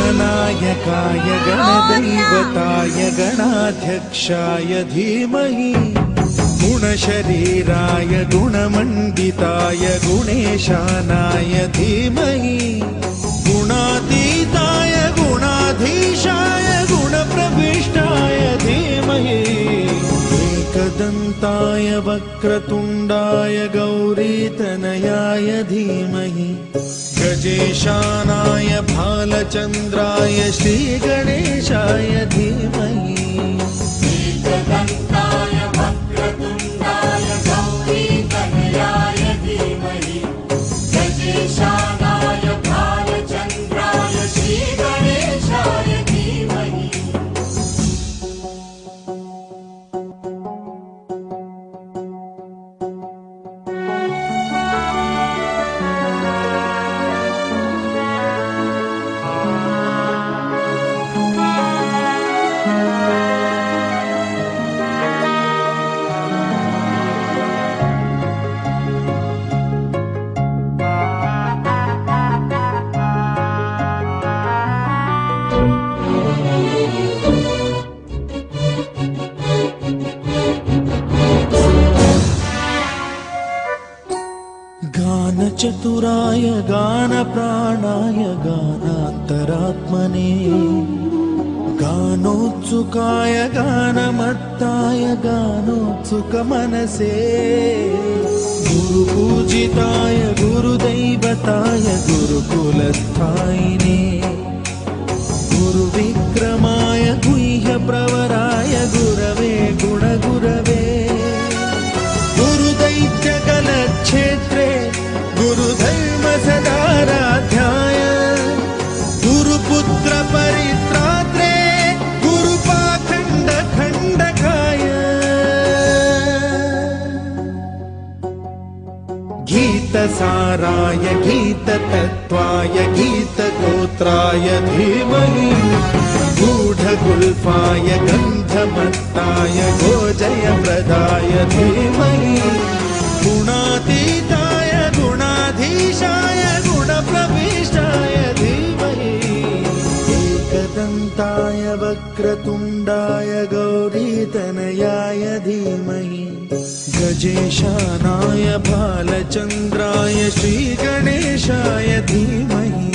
गणनायकाय गणदैवताय गणाध्यक्षाय धीमहि गुणशरीराय गुणमण्डिताय गुणेशानाय धीमहि गुणातीताय गुणाधीशाय गुणप्रविष्टाय धीमहि एकदन्ताय वक्रतुण्डाय गौरीतनयाय धीमहि गजेशानाय भालचन्द्राय श्रीगणेशाय धीमहि एकदन्ताय वक्रतुण्डाय गौरीतनयाय धीमहि गजेशानाय भालचन्द्राय श्रीगणेशाय धीमहि गानचतुराय गानप्राणाय गानान्तरात्मने गानोत्सुकाय गानमत्ताय गानोत्सुकमनसे गुरुपूजिताय गुरुदैवताय गुरुकुलस्थायिने गुरुविक्रमाय गुह्यप्रवराय गुरवे गुणगुरवे गुरुदैत्यकलक्षेत्रे गुरुधर्मसदाराध्याय गुरुपुत्र परित्रात्रे गुरुपाखण्डखण्डकाय गीतसाराय गीततत्त्वाय गीतगोत्राय धीमहि गूढगुल्फाय गन्धमत्ताय गोजयप्रदाय धीमहि गुणातीताय गुणाधीशाय गुणप्रविष्टाय धीमहि एकदन्ताय वक्रतुण्डाय गौरीतनयाय धीमहि गजेशानाय भालचन्द्राय श्रीगणेशाय धीमहि